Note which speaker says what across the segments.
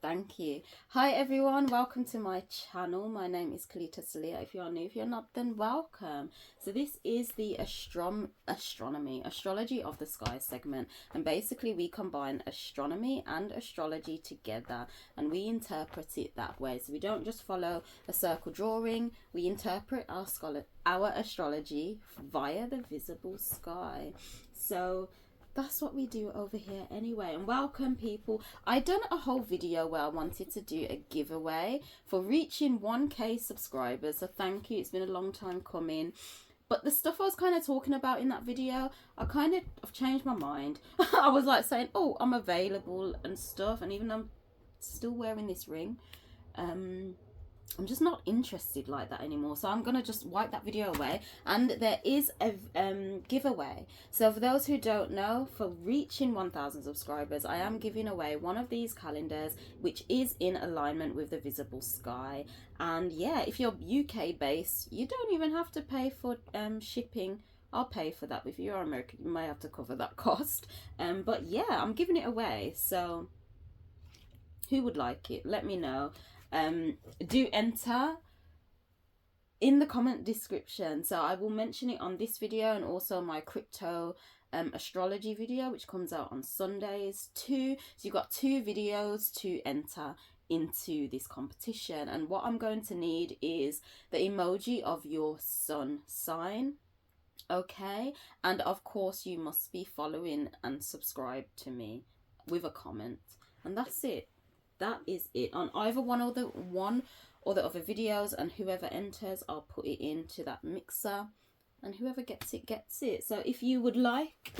Speaker 1: Thank you. Hi everyone, welcome to my channel. My name is Kelita, Sahliah. If you are new, if you're not, then welcome. So this is the astrology of the sky segment, and basically we combine astronomy and astrology together and we interpret it that way. So we don't just follow a circle drawing, we interpret our astrology via the visible sky. So that's what we do over here anyway. And welcome people. I done a whole video where I wanted to do a giveaway for reaching 1k subscribers, so thank you. It's been a long time coming, but the stuff I was kind of talking about in that video, I've changed my mind. I was like saying, oh, I'm available and stuff, and even though I'm still wearing this ring, I'm just not interested like that anymore. So I'm gonna just wipe that video away, and there is a giveaway. So for those who don't know, for reaching 1,000 subscribers, I am giving away one of these calendars which is in alignment with the visible sky. And yeah, if you're UK based, you don't even have to pay for shipping. I'll pay for that. If you're American, you may have to cover that cost. But yeah, I'm giving it away, so who would like it? Let me know. Do enter in the comment description, so I will mention it on this video and also my crypto astrology video, which comes out on Sundays too. So you've got 2 videos to enter into this competition, and what I'm going to need is the emoji of your sun sign, okay? And of course you must be following and subscribed to me with a comment, and that's it. That is it on either one or the other videos, and whoever enters, I'll put it into that mixer, and whoever gets it gets it. So if you would like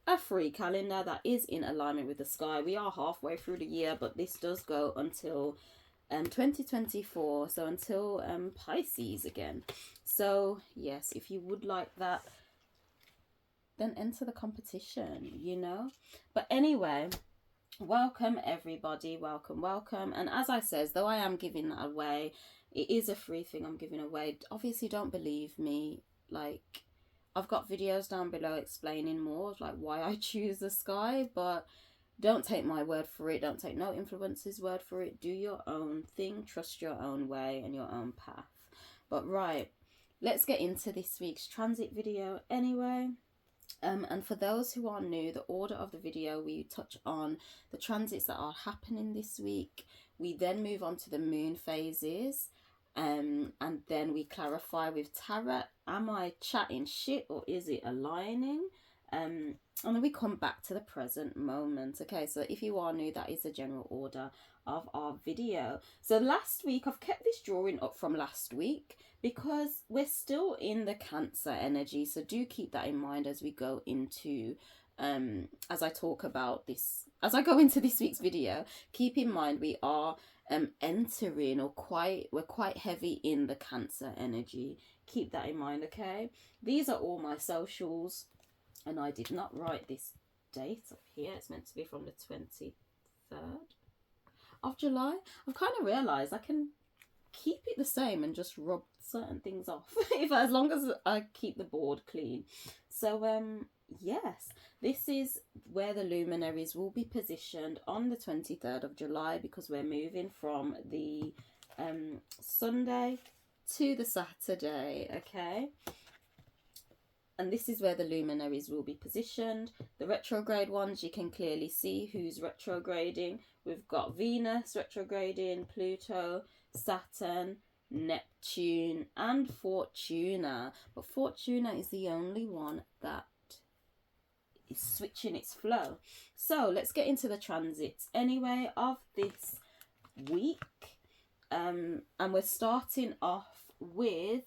Speaker 1: a free calendar that is in alignment with the sky, we are halfway through the year, but this does go until 2024, so until Pisces again. So yes, if you would like that, then enter the competition, you know. But anyway, welcome everybody, welcome. And as I says, though I am giving that away, it is a free thing I'm giving away. Obviously don't believe me, like I've got videos down below explaining more like why I choose the sky, but don't take my word for it, don't take no influencer's word for it. Do your own thing, trust your own way and your own path. But right, let's get into this week's transit video anyway. And for those who are new, the order of the video, we touch on the transits that are happening this week. We then move on to the moon phases, and then we clarify with tarot, am I chatting shit or is it aligning? And then we come back to the present moment. Okay, so if you are new, that is the general order of our video. So last week, I've kept this drawing up from last week because we're still in the Cancer energy, so do keep that in mind as we go into as I talk about this, as I go into this week's video. Keep in mind we are entering, or we're quite heavy in the Cancer energy. Keep that in mind, okay? These are all my socials, and I did not write this date up here. It's meant to be from the 23rd of July. I've kind of realised I can keep it the same and just rub certain things off as long as I keep the board clean. So yes, this is where the luminaries will be positioned on the 23rd of July, because we're moving from the Sunday to the Saturday, okay? And this is where the luminaries will be positioned. The retrograde ones, you can clearly see who's retrograding. We've got Venus retrograding, Pluto, Saturn, Neptune, and Fortuna. But Fortuna is the only one that is switching its flow. So let's get into the transits anyway of this week. And we're starting off with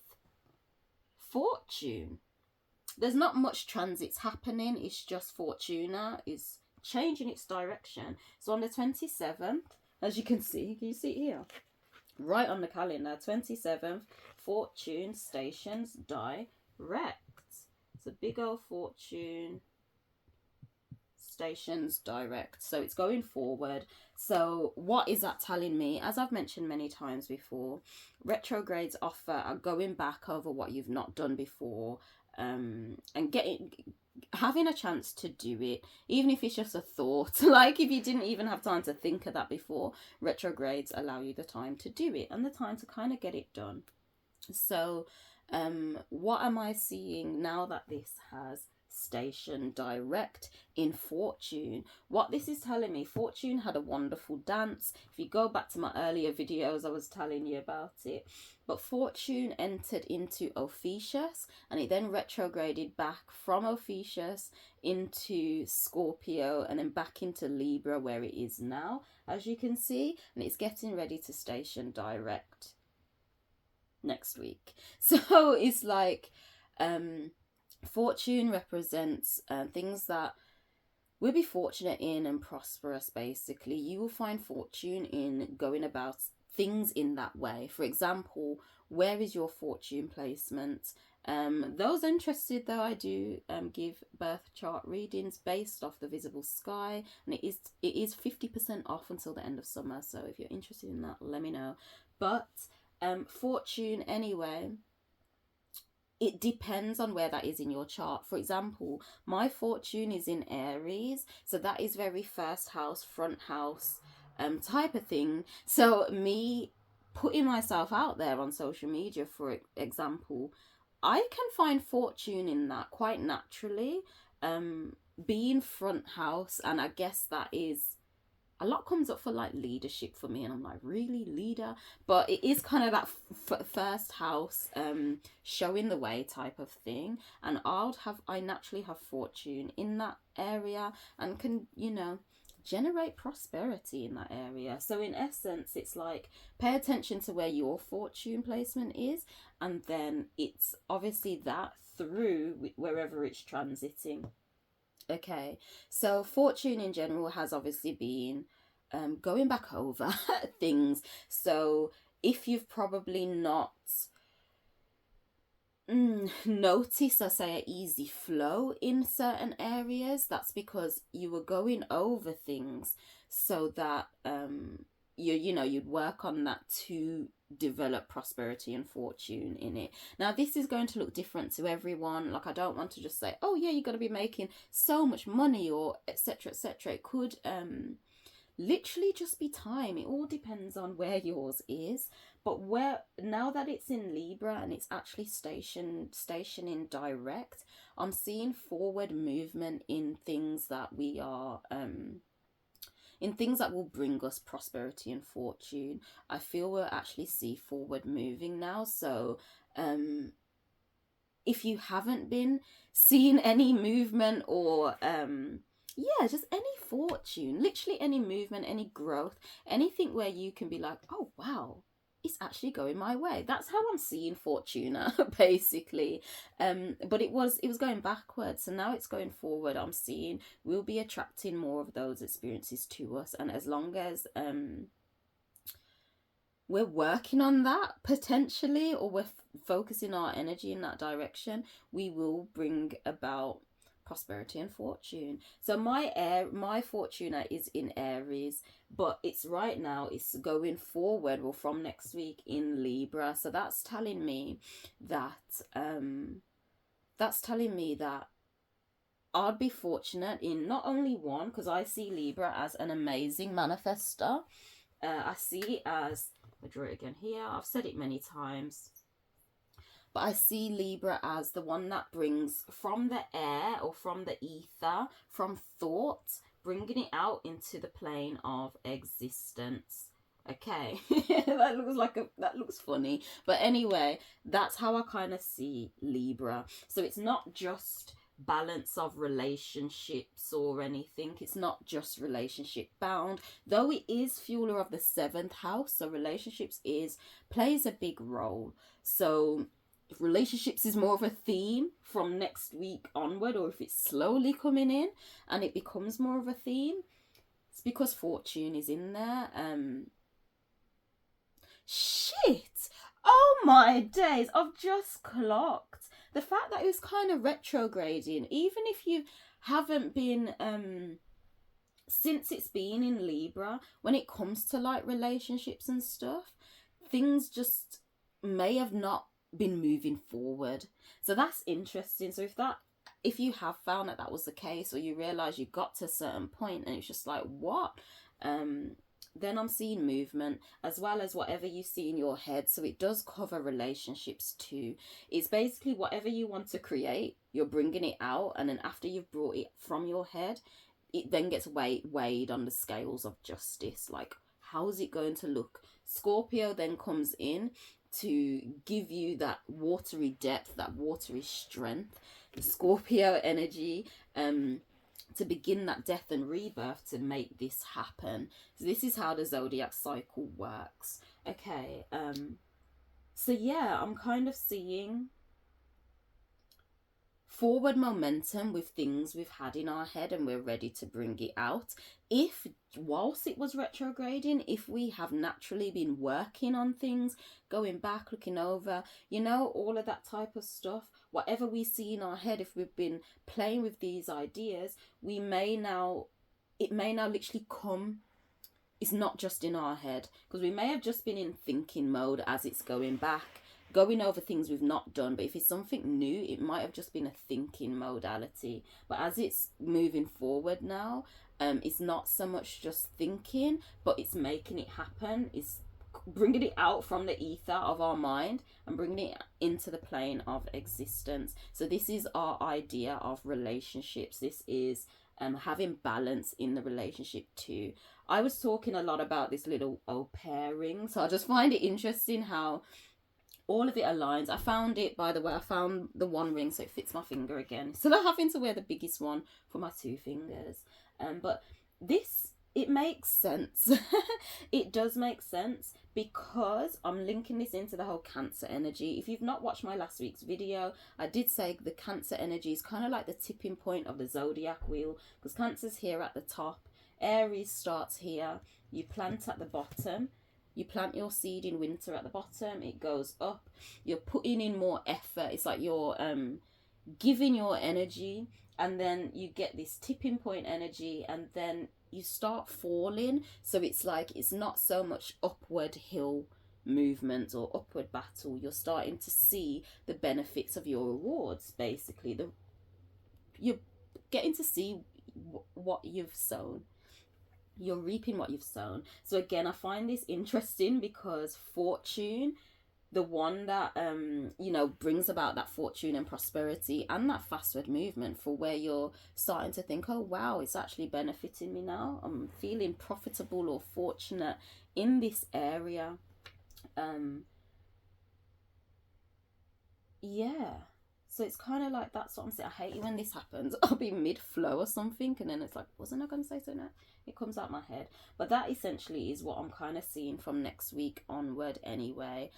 Speaker 1: Fortune. There's not much transits happening, it's just Fortuna is changing its direction. So on the 27th, as you can see it here? Right on the calendar, 27th, Fortune stations direct. It's a big old Fortune stations direct, so it's going forward. So what is that telling me? As I've mentioned many times before, retrogrades offer a going back over what you've not done before, and having a chance to do it, even if it's just a thought, like if you didn't even have time to think of that before, retrogrades allow you the time to do it and the time to kind of get it done. So what am I seeing now that this has station direct in Fortune? What this is telling me, Fortune had a wonderful dance. If you go back to my earlier videos, I was telling you about it. But Fortune entered into Ophichus, and it then retrograded back from Ophichus into Scorpio and then back into Libra, where it is now, as you can see, and it's getting ready to station direct next week. So it's like Fortune represents things that we'll be fortunate in and prosperous. Basically, you will find fortune in going about things in that way. For example, where is your fortune placement? Those interested, though, I do give birth chart readings based off the visible sky, and it is 50% off until the end of summer. So if you're interested in that, let me know. But fortune, anyway, it depends on where that is in your chart. For example, my fortune is in Aries, so that is very first house, front house type of thing. So me putting myself out there on social media, for example, I can find fortune in that quite naturally, being front house. And I guess that is, a lot comes up for like leadership for me, and I'm like, really, leader? But it is kind of that first house showing the way type of thing, and I naturally have fortune in that area and can, you know, generate prosperity in that area. So in essence, it's like, pay attention to where your fortune placement is, and then it's obviously that through wherever it's transiting. Okay, so fortune in general has obviously been going back over things. So if you've probably not noticed, I say, an easy flow in certain areas, that's because you were going over things so that you'd work on that to develop prosperity and fortune in it. Now this is going to look different to everyone. Like, I don't want to just say, oh yeah, you're going to be making so much money or etc etc. It could literally just be time. It all depends on where yours is. But now that it's in Libra and it's actually stationing direct, I'm seeing forward movement in things that we are in things that will bring us prosperity and fortune. I feel we'll actually see forward moving now. So if you haven't been seeing any movement or just any fortune, literally any movement, any growth, anything where you can be like, oh wow, it's actually going my way. That's how I'm seeing Fortuna, basically. But it was going backwards, so now it's going forward. I'm seeing we'll be attracting more of those experiences to us, and as long as we're working on that potentially, or we're focusing our energy in that direction, we will bring about prosperity and fortune. So my Fortuna is in Aries, but it's right now, it's going forward, well, from next week in Libra. So that's telling me that I'd be fortunate in not only one, because I see Libra as an amazing manifester. I see it as, I draw it again here, I've said it many times, but I see Libra as the one that brings from the air or from the ether, from thought, bringing it out into the plane of existence. Okay, that looks funny, but anyway, that's how I kind of see Libra. So it's not just balance of relationships or anything. It's not just relationship bound, though it is fueler of the 7th house. So relationships plays a big role. So if relationships is more of a theme from next week onward, or if it's slowly coming in and it becomes more of a theme, it's because fortune is in there. Shit! Oh my days! I've just clocked the fact that it was kind of retrograding. Even if you haven't been since it's been in Libra, when it comes to like relationships and stuff, things just may have not been moving forward. So that's interesting. So if that if you have found that that was the case, or you realize you got to a certain point and it's just like, what? Then I'm seeing movement, as well as whatever you see in your head. So it does cover relationships too. It's basically whatever you want to create, you're bringing it out, and then after you've brought it from your head, it then gets weighed on the scales of justice. Like, how is it going to look? Scorpio then comes in to give you that watery depth, that watery strength, the Scorpio energy, to begin that death and rebirth, to make this happen. So this is how the zodiac cycle works. Okay, so yeah, I'm kind of seeing forward momentum with things we've had in our head, and we're ready to bring it out. If whilst it was retrograding, if we have naturally been working on things, going back, looking over, you know, all of that type of stuff, whatever we see in our head, if we've been playing with these ideas, it may now literally come. It's not just in our head, because we may have just been in thinking mode as it's going back, going over things we've not done. But if it's something new, it might have just been a thinking modality. But as it's moving forward now, it's not so much just thinking, but it's making it happen. It's bringing it out from the ether of our mind and bringing it into the plane of existence. So this is our idea of relationships. This is having balance in the relationship too. I was talking a lot about this little Pear Ring, so I just find it interesting how all of it aligns. I found it, by the way, I found the one ring so it fits my finger again, so I'm having to wear the biggest one for my two fingers. But this, it makes sense. It does make sense, because I'm linking this into the whole Cancer energy. If you've not watched my last week's video, I did say the Cancer energy is kind of like the tipping point of the zodiac wheel, because Cancer's here at the top, Aries starts here, you plant at the bottom. You plant your seed in winter at the bottom, it goes up, you're putting in more effort, it's like you're giving your energy, and then you get this tipping point energy, and then you start falling. So it's like, it's not so much upward hill movement or upward battle, you're starting to see the benefits of your rewards. Basically, you're getting to see what you've sown. You're reaping what you've sown. So again, I find this interesting, because fortune, the one that you know, brings about that fortune and prosperity and that fastward movement, for where you're starting to think, oh wow, it's actually benefiting me now, I'm feeling profitable or fortunate in this area. Yeah, so it's kind of like, that's what I'm saying. I hate it when this happens. I'll be mid-flow or something, and then it's like, wasn't I going to say something? It comes out my head. But that essentially is what I'm kind of seeing from next week onward anyway.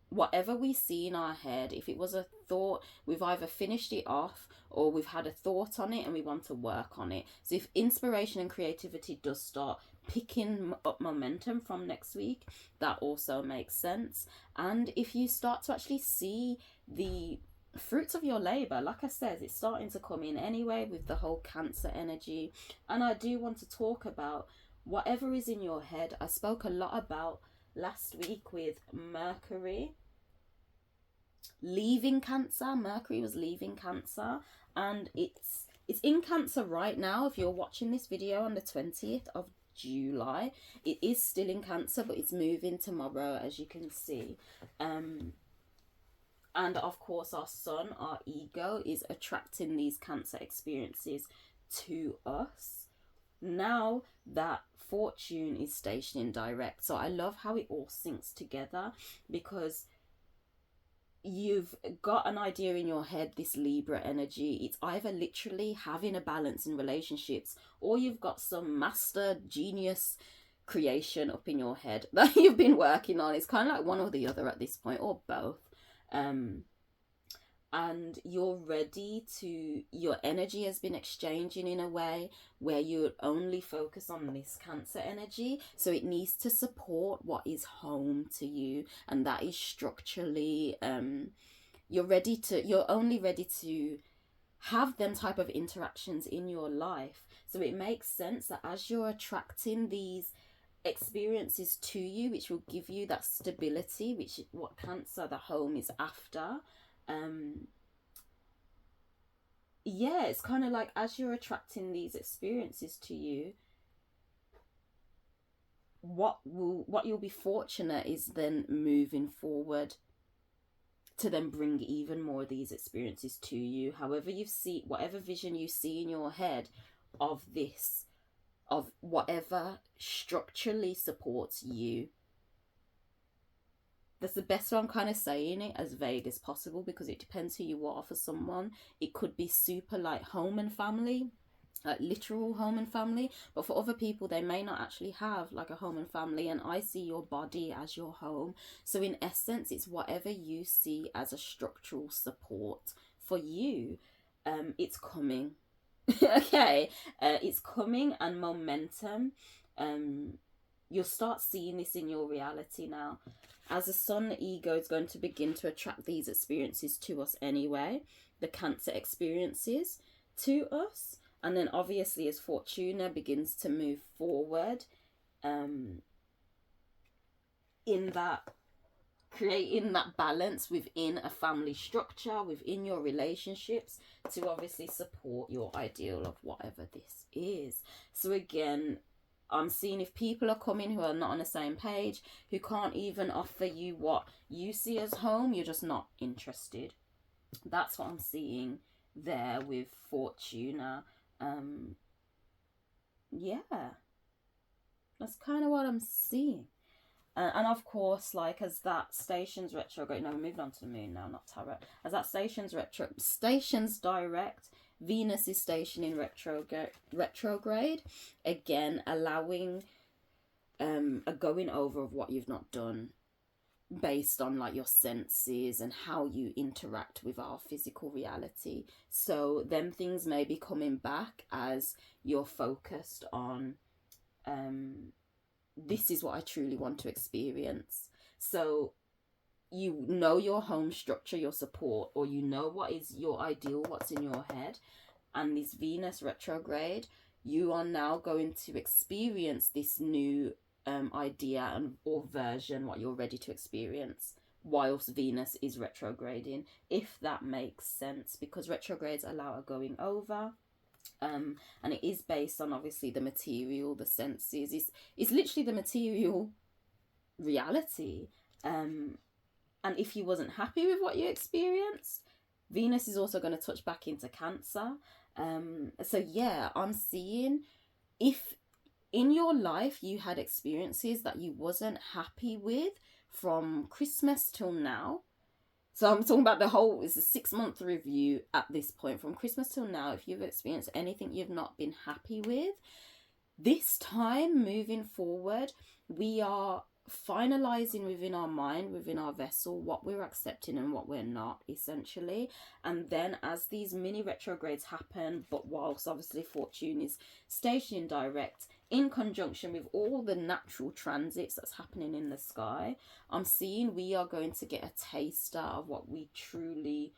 Speaker 1: Whatever we see in our head, if it was a thought, we've either finished it off, or we've had a thought on it and we want to work on it. So if inspiration and creativity does start picking up momentum from next week, that also makes sense. And if you start to actually see the fruits of your labor, like I said, it's starting to come in anyway with the whole Cancer energy. And I do want to talk about whatever is in your head. I spoke a lot about last week with Mercury leaving Cancer. Mercury was leaving Cancer, and it's in Cancer right now. If you're watching this video on the 20th of July, it is still in Cancer, but it's moving tomorrow, as you can see. And of course, our sun, our ego, is attracting these Cancer experiences to us now that fortune is stationing direct. So I love how it all syncs together, because you've got an idea in your head, this Libra energy. It's either literally having a balance in relationships, or you've got some master genius creation up in your head that you've been working on. It's kind of like one or the other at this point, or both. And you're ready to, your energy has been exchanging in a way where you only focus on this Cancer energy. So it needs to support what is home to you, and that is structurally, you're only ready to have them type of interactions in your life. So it makes sense that as you're attracting these experiences to you, which will give you that stability, which is what Cancer, the home, is after, yeah, it's kind of like as you're attracting these experiences to you, what you'll be fortunate is then moving forward to then bring even more of these experiences to you. However you see, whatever vision you see in your head of this, of whatever structurally supports you. That's the best way I'm kind of saying it, as vague as possible, because it depends who you are. For someone, it could be super like home and family, like literal home and family, but for other people they may not actually have like a home and family, and I see your body as your home. So in essence, it's whatever you see as a structural support for you. It's coming. Okay, it's coming, and momentum. You'll start seeing this in your reality now. As a sun, ego is going to begin to attract these experiences to us anyway, the Cancer experiences to us. And then obviously as Fortuna begins to move forward, in that creating that balance within a family structure, within your relationships, to obviously support your ideal of whatever this is. So again, I'm seeing if people are coming who are not on the same page, who can't even offer you what you see as home, you're just not interested. That's what I'm seeing there with Fortuna. Yeah, that's kind of what I'm seeing. And of course, like as that station's retrograde, no, we're moving on to the moon now, not tarot. As that station's direct, Venus is stationing retrograde, again allowing a going over of what you've not done, based on like your senses and how you interact with our physical reality. So them things may be coming back as you're focused on this is what I truly want to experience. So you know your home structure, your support, or you know what is your ideal, what's in your head. And this Venus retrograde, you are now going to experience this new idea and or version, what you're ready to experience, whilst Venus is retrograding, if that makes sense, because retrogrades allow a going over. And it is based on obviously the material, the senses. It's literally the material reality. And if you wasn't happy with what you experienced, Venus is also going to touch back into Cancer. So yeah, I'm seeing if in your life you had experiences that you wasn't happy with from Christmas till now. So I'm talking about it's a 6-month review at this point. From Christmas till now, if you've experienced anything you've not been happy with, this time moving forward, we are finalizing within our mind, within our vessel, what we're accepting and what we're not, essentially. And then as these mini retrogrades happen, but whilst obviously Fortune is stationing direct, in conjunction with all the natural transits that's happening in the sky, I'm seeing we are going to get a taster of what we truly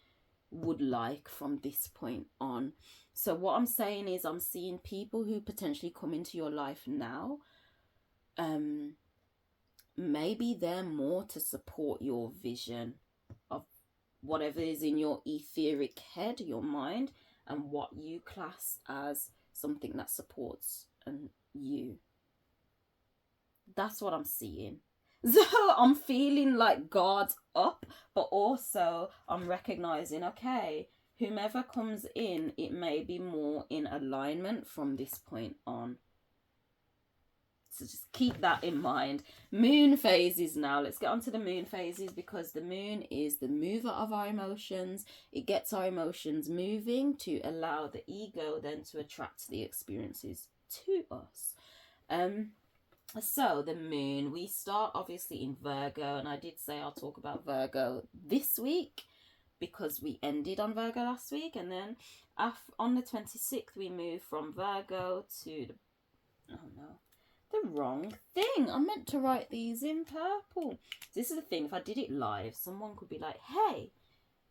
Speaker 1: would like from this point on. So what I'm saying is I'm seeing people who potentially come into your life now, maybe they're more to support your vision of whatever is in your etheric head, your mind, and what you class as something that supports you. That's what I'm seeing. So I'm feeling like God's up, but also I'm recognizing, okay, whomever comes in, it may be more in alignment from this point on. So just keep that in mind. Moon phases now. Let's get on to the moon phases, because the moon is the mover of our emotions. It gets our emotions moving to allow the ego then to attract the experiences to us. So the moon, we start obviously in Virgo, and I did say I'll talk about Virgo this week because we ended on Virgo last week, and then on the 26th we move from Virgo to the wrong thing. I meant to write these in purple. This is the thing, if I did it live, someone could be like, hey,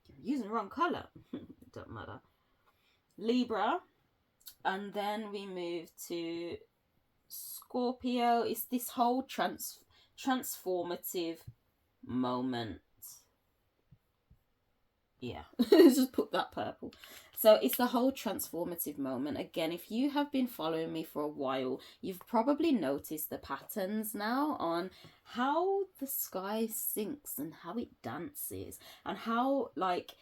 Speaker 1: you're using the wrong colour. It don't matter. Libra, and then we move to Scorpio. It's this whole transformative moment yeah, just put that purple. So it's the whole transformative moment. Again, if you have been following me for a while, you've probably noticed the patterns now on how the sky sinks and how it dances, and how, like,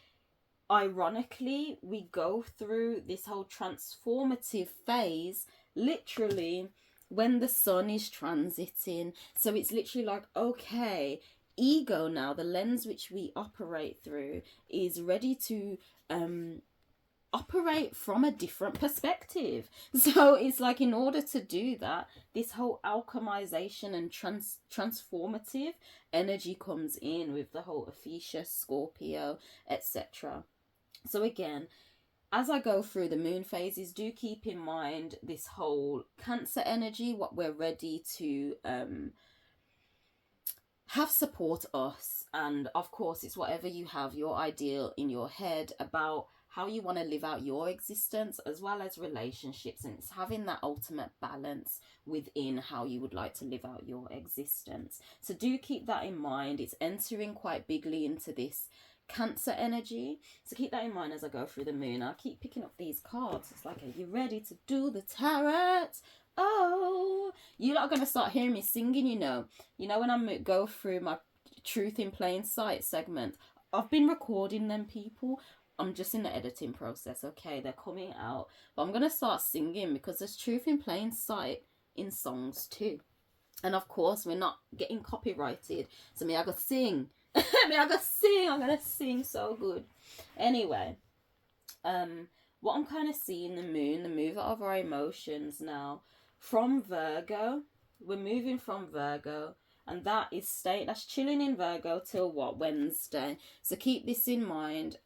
Speaker 1: ironically, we go through this whole transformative phase literally when the sun is transiting. So it's literally like, okay, ego now, the lens which we operate through, is ready to operate from a different perspective. So it's like, in order to do that, this whole alchemization and transformative energy comes in with the whole Ophichus, Scorpio, etc. So again, as I go through the moon phases, do keep in mind this whole Cancer energy, what we're ready to have support us. And of course, it's whatever you have your ideal in your head about how you want to live out your existence, as well as relationships, and it's having that ultimate balance within how you would like to live out your existence. So do keep that in mind. It's entering quite bigly into this Cancer energy, so keep that in mind as I go through the moon. I'll keep picking up these cards. It's like, are you ready to do the tarot? Oh, you're not gonna start hearing me singing, you know when I go through my truth in plain sight segment. I've been recording them, people. I'm just in the editing process. Okay, they're coming out, but I'm gonna start singing, because there's truth in plain sight in songs too. And of course, we're not getting copyrighted, so I gotta sing. I'm gonna sing so good. Anyway, what I'm kind of seeing, the mover of our emotions now, from Virgo. We're moving from Virgo, and that's chilling in Virgo till what, Wednesday. So keep this in mind.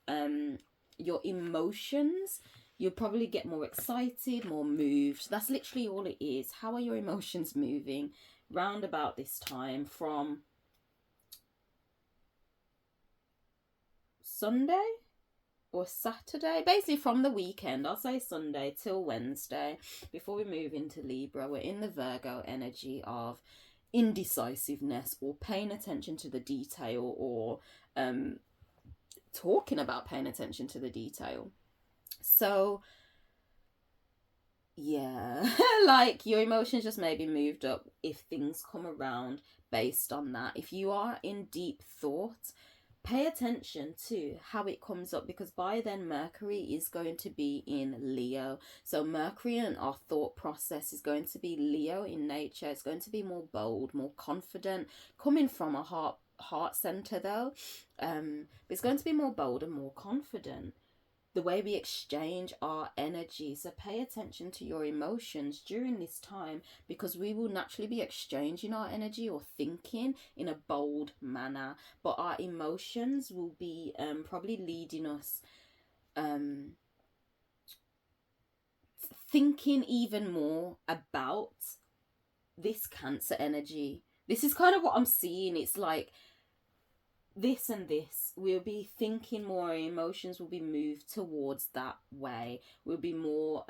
Speaker 1: Your emotions, you'll probably get more excited, more moved. That's literally all it is. How are your emotions moving round about this time, from Sunday or Saturday, basically from the weekend, I'll say Sunday till Wednesday, before we move into Libra. We're in the Virgo energy of indecisiveness, or paying attention to the detail, or talking about paying attention to the detail. So yeah, like, your emotions just maybe moved up if things come around based on that. If you are in deep thought, pay attention to how it comes up, because by then Mercury is going to be in Leo. So Mercury and our thought process is going to be Leo in nature. It's going to be more bold, more confident, coming from a heart center though. But it's going to be more bold and more confident, the way we exchange our energy. So pay attention to your emotions during this time, because we will naturally be exchanging our energy or thinking in a bold manner, but our emotions will be probably leading us thinking even more about this Cancer energy. This is kind of what I'm seeing. It's like this and this, we'll be thinking more, our emotions will be moved towards that way. We'll be more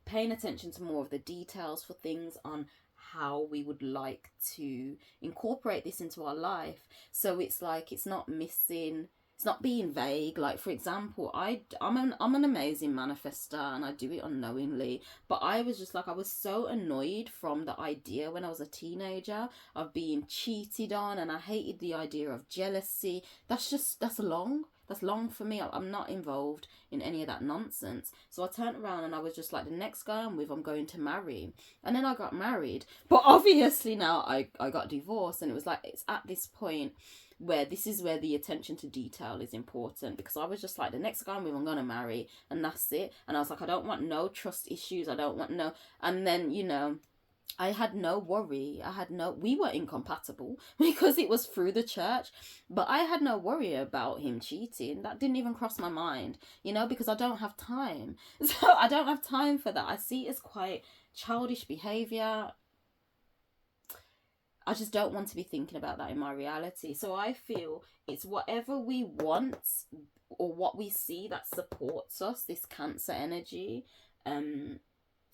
Speaker 1: paying attention to more of the details for things, on how we would like to incorporate this into our life. So it's like, it's not missing, it's not being vague. Like, for example, I'm an amazing manifester, and I do it unknowingly, but I was just like, I was so annoyed from the idea when I was a teenager of being cheated on, and I hated the idea of jealousy. That's long for me. I'm not involved in any of that nonsense. So I turned around and I was just like, the next guy I'm with, I'm going to marry. And then I got married, but obviously now I got divorced, and it was like, it's at this point where this is where the attention to detail is important, because I was just like, the next guy I'm with, I'm gonna marry, and that's it. And I was like, I don't want no trust issues, I don't want no. And then, I had no worry. We were incompatible because it was through the church, but I had no worry about him cheating. That didn't even cross my mind, because I don't have time. So I don't have time for that. I see it as quite childish behavior. I just don't want to be thinking about that in my reality. So I feel it's whatever we want, or what we see that supports us, this Cancer energy.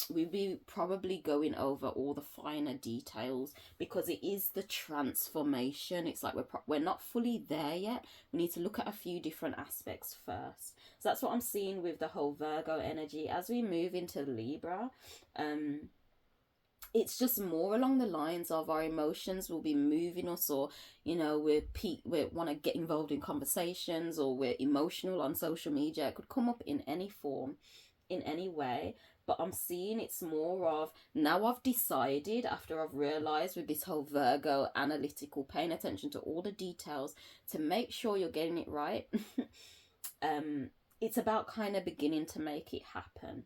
Speaker 1: we'll be probably going over all the finer details, because it is the transformation. It's like we're not fully there yet. We need to look at a few different aspects first. So that's what I'm seeing with the whole Virgo energy. As we move into Libra, it's just more along the lines of our emotions will be moving us, or you know, we want to get involved in conversations, or we're emotional on social media. It could come up in any form, in any way. But I'm seeing it's more of, now I've decided, after I've realized with this whole Virgo analytical, paying attention to all the details to make sure you're getting it right. It's about kind of beginning to make it happen.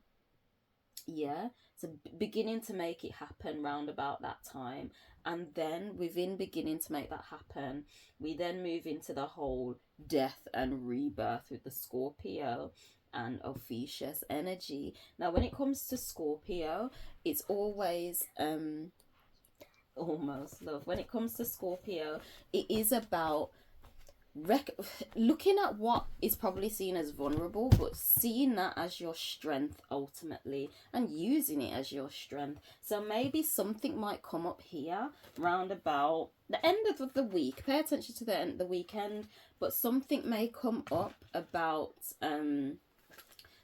Speaker 1: Yeah, so beginning to make it happen round about that time. And then within beginning to make that happen, we then move into the whole death and rebirth with the Scorpio and Ophichus energy. Now when it comes to Scorpio, it's always almost love. When it comes to Scorpio, it is about looking at what is probably seen as vulnerable, but seeing that as your strength ultimately, and using it as your strength. So maybe something might come up here round about the end of the week. Pay attention to the end of the weekend, but something may come up about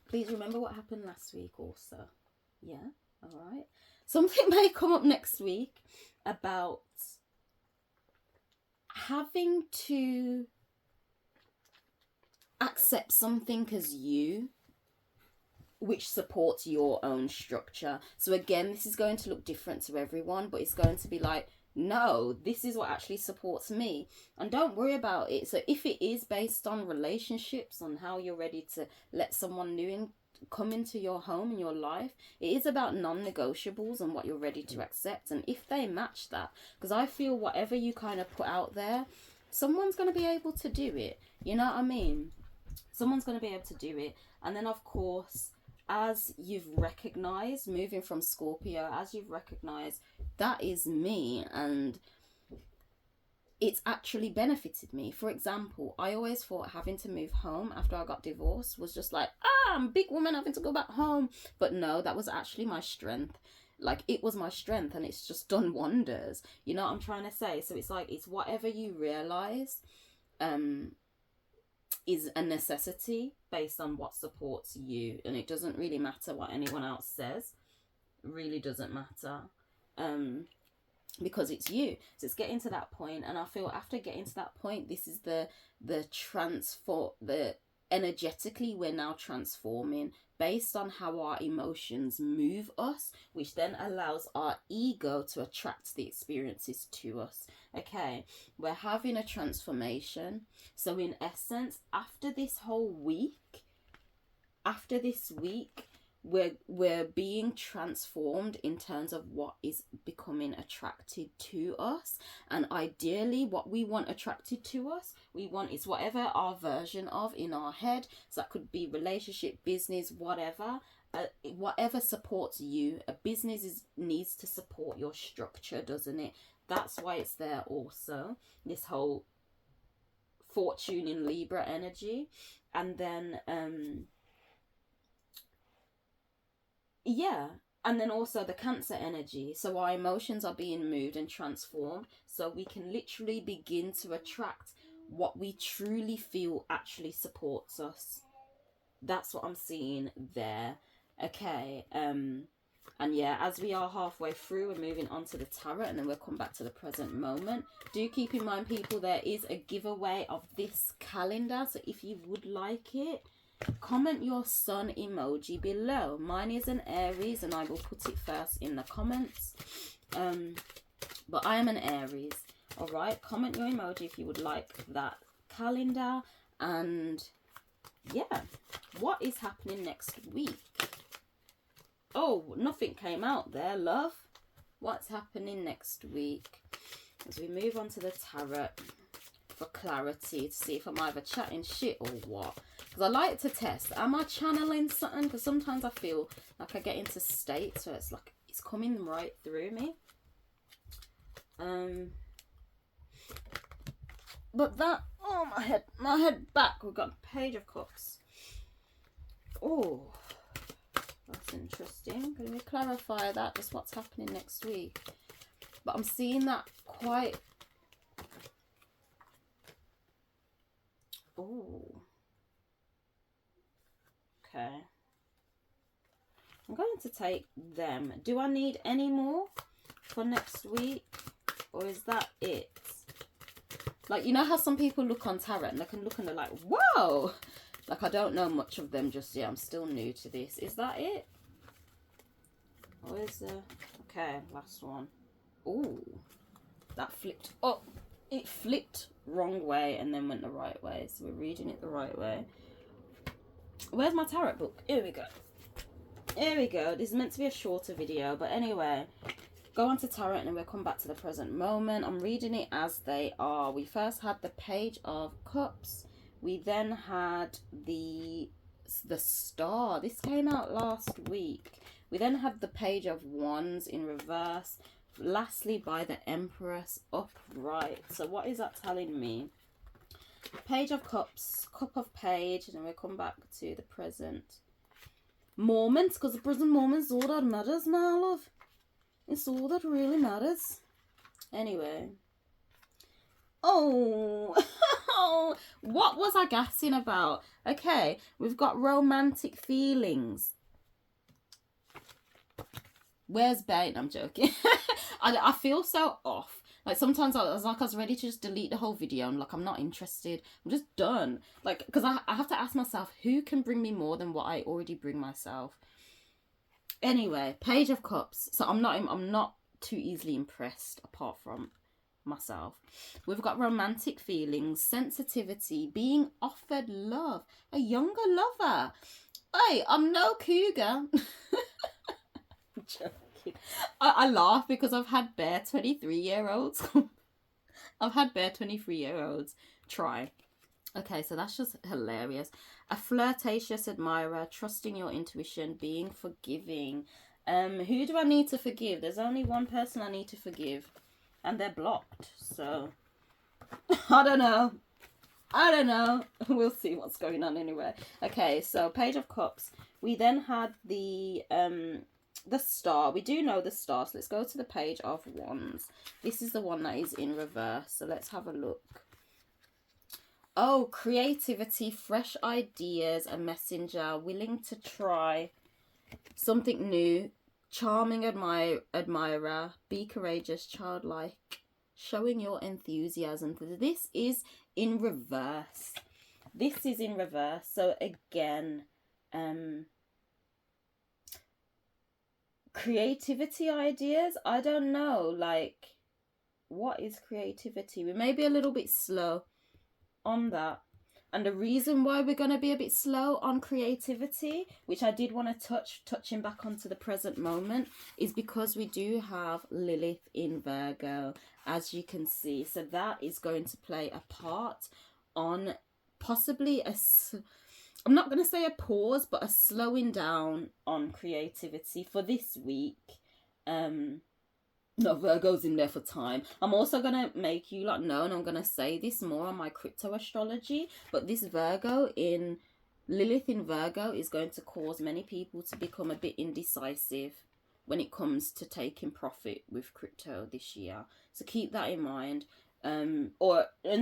Speaker 1: please remember what happened last week also. Yeah, all right. Something may come up next week about having to accept something as you, which supports your own structure. So again, this is going to look different to everyone, but it's going to be like, no, this is what actually supports me, and don't worry about it. So if it is based on relationships, on how you're ready to let someone new come into your home and your life, it is about non-negotiables and what you're ready to accept. And if they match that, because I feel whatever you kind of put out there, someone's going to be able to do it. You know what I mean? Someone's going to be able to do it. And then of course, as you've recognized, moving from Scorpio, as you've recognized that is me and it's actually benefited me. For example, I always thought having to move home after I got divorced was just like, I'm a big woman having to go back home. But no, that was actually my strength. Like, it was my strength, and it's just done wonders. You know what I'm trying to say? So it's like, it's whatever you realize is a necessity based on what supports you. And it doesn't really matter what anyone else says. It really doesn't matter. Because it's you. So it's getting to that point, and I feel after getting to that point, this is the energetically we're now transforming based on how our emotions move us, which then allows our ego to attract the experiences to us. Okay, we're having a transformation. So in essence, after this week, we're being transformed in terms of what is becoming attracted to us. And ideally what we want attracted to us, we want is whatever our version of in our head. So that could be relationship, business, whatever. Whatever supports you. A business needs to support your structure, doesn't it? That's why it's there also, this whole fortune in Libra energy. And then yeah, and then also the Cancer energy. So our emotions are being moved and transformed, so we can literally begin to attract what we truly feel actually supports us. That's what I'm seeing there. Okay, and yeah, as we are halfway through, we're moving on to the tarot, and then we'll come back to the present moment. Do keep in mind, people, there is a giveaway of this calendar, so if you would like it, comment your sun emoji below. Mine is an Aries, and I will put it first in the comments. But I am an Aries. All right, comment your emoji if you would like that calendar. And yeah, what is happening next week? Oh, nothing came out there, love. What's happening next week? As we move on to the tarot for clarity, to see if I'm either chatting shit or what. Because I like to test, am I channeling something? Because sometimes I feel like I get into states where it's like it's coming right through me. But that, oh, my head back. We've got a Page of Cups. Oh, That's interesting. Can we clarify that? Just what's happening next week? But I'm seeing that quite... Oh. Okay. I'm going to take them. Do I need any more for next week? Or is that it? Like, you know how some people look on tarot and they can look and they're like, whoa! Like, I don't know much of them just yet. I'm still new to this. Is that it? Or is there... Okay, last one. Ooh. That flipped up. It flipped wrong way and then went the right way. So we're reading it the right way. Where's my tarot book? Here we go. Here we go. This is meant to be a shorter video. But anyway, go on to tarot and then we'll come back to the present moment. I'm reading it as they are. We first had the Page of Cups. We then had the Star. This came out last week. We then had the Page of Wands in reverse. Lastly, by the Empress upright. So what is that telling me? Page of Cups, Cup of Page, and then we'll come back to the present moment, because the present moment is all that matters, my love. It's all that really matters. Anyway. Oh, what was I gassing about? Okay, we've got romantic feelings. Where's Bane? I'm joking. I feel so off. Like, sometimes I was ready to just delete the whole video and like, I'm not interested. I'm just done. Like, because I have to ask myself, who can bring me more than what I already bring myself? Anyway, Page of Cups. So I'm not too easily impressed apart from myself. We've got romantic feelings, sensitivity, being offered love, a younger lover. Hey, I'm no cougar. I'm joking. I laugh because I've had bare 23-year-olds. I've had bare 23-year-olds try. Okay, so that's just hilarious. A flirtatious admirer, trusting your intuition, being forgiving. Who do I need to forgive? There's only one person I need to forgive, and they're blocked. So I don't know. We'll see what's going on anyway. Okay, so Page of Cups. We then had the Star. We do know the Star, so let's go to the Page of Wands. This is the one that is in reverse, so let's have a look. Oh, creativity, fresh ideas, a messenger, willing to try something new, charming admirer, be courageous, childlike, showing your enthusiasm. This is in reverse. This is in reverse. So again, creativity ideas. I don't know, like, what is creativity? We may be a little bit slow on that. And the reason why we're going to be a bit slow on creativity, which I did want to touching back onto the present moment, is because we do have Lilith in Virgo, as you can see. So that is going to play a part on possibly I'm not going to say a pause, but a slowing down on creativity for this week. No, Virgo's in there for time. I'm also going to make you lot know, and I'm going to say this more on my crypto astrology, but this Lilith in Virgo is going to cause many people to become a bit indecisive when it comes to taking profit with crypto this year. So keep that in mind. And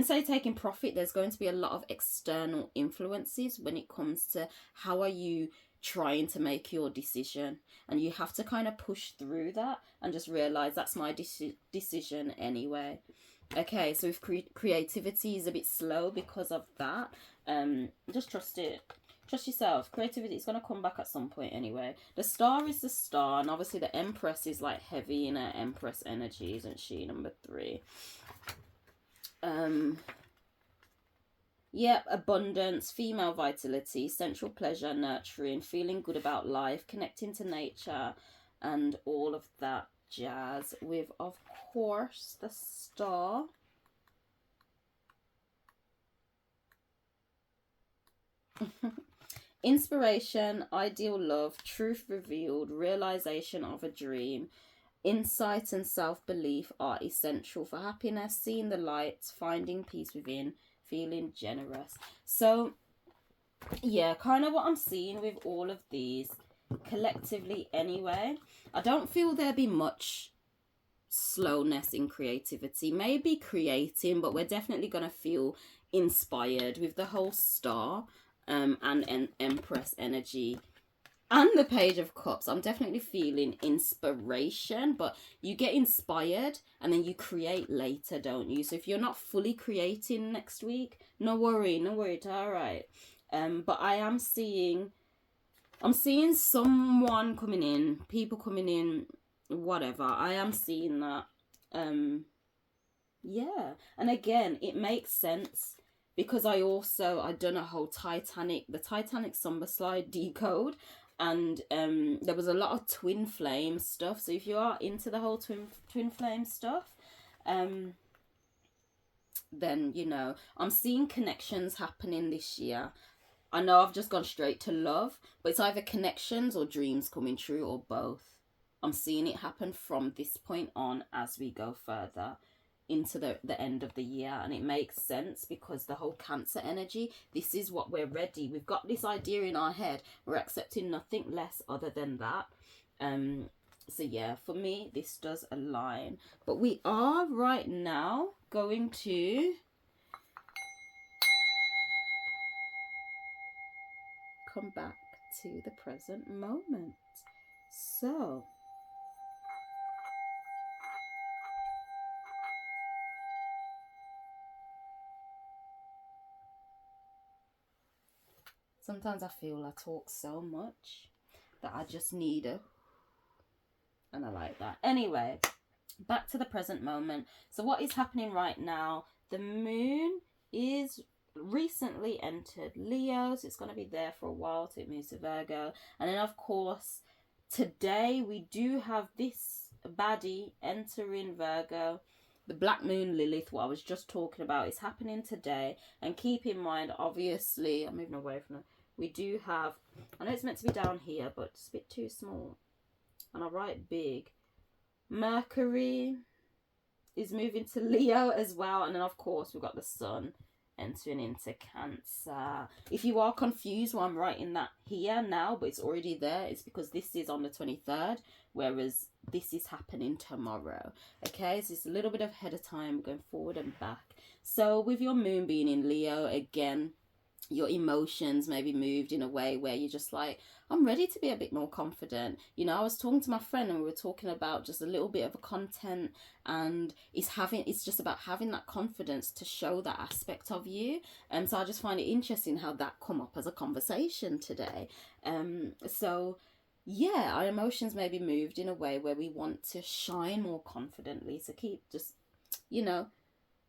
Speaker 1: say taking profit, there's going to be a lot of external influences when it comes to how are you trying to make your decision, and you have to kind of push through that and just realize that's my decision anyway. Okay, so if creativity is a bit slow because of that, just trust it. Trust yourself. Creativity is going to come back at some point anyway. The Star is the Star, and obviously the Empress is like heavy in her Empress energy, isn't she? Number 3. Yep, abundance, female vitality, sensual pleasure, nurturing, feeling good about life, connecting to nature, and all of that jazz. With, of course, the Star. Inspiration, ideal love, truth revealed, realization of a dream, insight and self-belief are essential for happiness, seeing the light, finding peace within, feeling generous. So yeah, kind of what I'm seeing with all of these collectively anyway. I don't feel there'll be much slowness in creativity. Maybe creating, but we're definitely going to feel inspired with the whole star and Empress energy and the Page of Cups. I'm definitely feeling inspiration, but you get inspired and then you create later, don't you? So if you're not fully creating next week, no worry, it's all right. But I'm seeing someone coming in, people coming in, whatever. I am seeing that. Yeah. And again, it makes sense because I done a whole the Titanic Summer Slide decode, and there was a lot of twin flame stuff. So if you are into the whole twin flame stuff, then you know, I'm seeing connections happening this year. I know I've just gone straight to love, but it's either connections or dreams coming true or both. I'm seeing it happen from this point on as we go further into the end of the year. And it makes sense because the whole Cancer energy, this is what we're ready. We've got this idea in our head. We're accepting nothing less other than that. So yeah, for me, this does align. But we are right now going to come back to the present moment. So sometimes I feel I talk so much that I just need and I like that. Anyway, back to the present moment. So what is happening right now? The moon is recently entered Leo, so it's going to be there for a while till it moves to Virgo. And then of course today we do have this baddie entering Virgo, the Black Moon Lilith, what I was just talking about, is happening today. And keep in mind, obviously, I'm moving away from it, we do have, I know it's meant to be down here, but it's a bit too small, and I write big. Mercury is moving to Leo as well, and then of course we've got the sun entering into Cancer. If you are confused why I'm writing that here now, but it's already there, it's because this is on the 23rd, whereas this is happening tomorrow. Okay, so it's a little bit of ahead of time, going forward and back. So with your moon being in Leo, again, your emotions may be moved in a way where you're just like, I'm ready to be a bit more confident. You know, I was talking to my friend and we were talking about just a little bit of a content, and it's just about having that confidence to show that aspect of you. And so I just find it interesting how that come up as a conversation today. So yeah, our emotions may be moved in a way where we want to shine more confidently. So keep just, you know,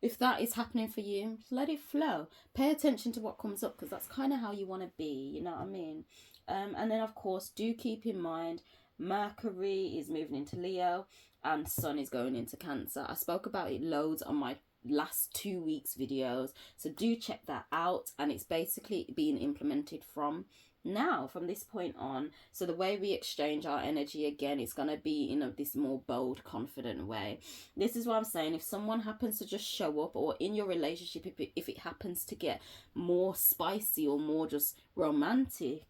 Speaker 1: if that is happening for you, let it flow. Pay attention to what comes up, because that's kind of how you want to be, you know what I mean? And then, of course, do keep in mind, Mercury is moving into Leo and Sun is going into Cancer. I spoke about it loads on my last 2 weeks videos, so do check that out. And it's basically being implemented from now, from this point on. So the way we exchange our energy, again, it's going to be in this more bold, confident way. This is what I'm saying. If someone happens to just show up, or in your relationship, if it happens to get more spicy or more just romantic,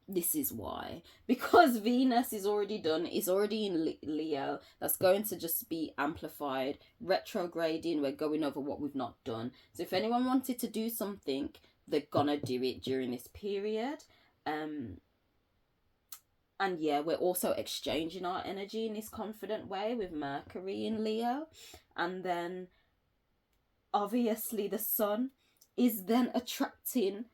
Speaker 1: this is why. Because Venus is already done, it's already in Leo. That's going to just be amplified. Retrograding, we're going over what we've not done. So if anyone wanted to do something, they're gonna do it during this period. And yeah, we're also exchanging our energy in this confident way with Mercury in Leo. And then obviously the sun is then attracting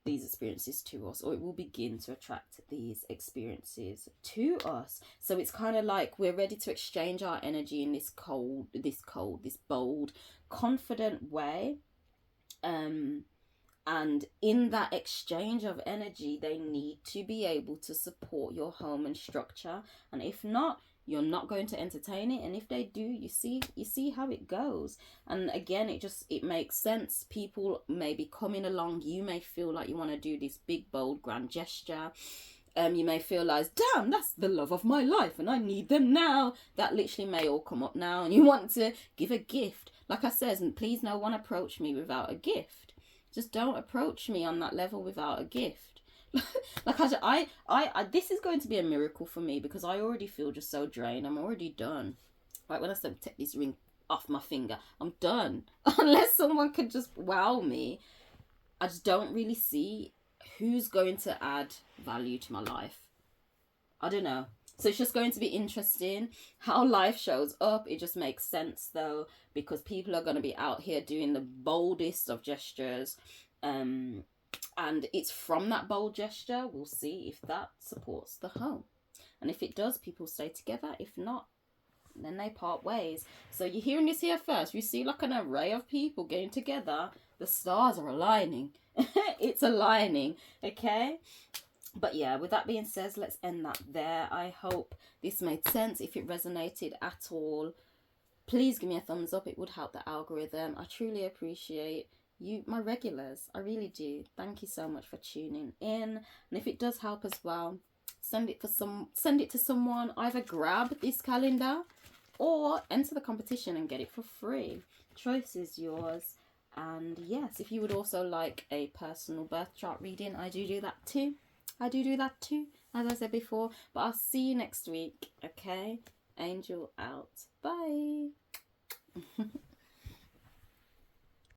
Speaker 1: these experiences to us, or it will begin to attract these experiences to us. So it's kind of like we're ready to exchange our energy in this bold, confident way. And in that exchange of energy, they need to be able to support your home and structure. And if not, you're not going to entertain it. And if they do, you see how it goes. And again, it makes sense. People may be coming along. You may feel like you want to do this big, bold, grand gesture. You may feel like, damn, that's the love of my life and I need them now. That literally may all come up now. And you want to give a gift. Like I said, and please no one approach me without a gift. Just don't approach me on that level without a gift. Like this is going to be a miracle for me, because I already feel just so drained. I'm already done. Like when I said take this ring off my finger, I'm done. Unless someone could just wow me, I just don't really see who's going to add value to my life. I don't know. So it's just going to be interesting how life shows up. It just makes sense though, because people are going to be out here doing the boldest of gestures. And it's from that bold gesture, we'll see if that supports the home. And if it does, people stay together. If not, then they part ways. So you're hearing this here first. You see like an array of people getting together. The stars are aligning. It's aligning, okay? But yeah, with that being said, let's end that there. I hope this made sense. If it resonated at all, please give me a thumbs up. It would help the algorithm. I truly appreciate you, my regulars. I really do. Thank you so much for tuning in. And if it does help as well, send it to someone. Either grab this calendar or enter the competition and get it for free. Choice is yours. And yes, if you would also like a personal birth chart reading, I do that too. As I said before. But I'll see you next week, okay? Angel out. Bye.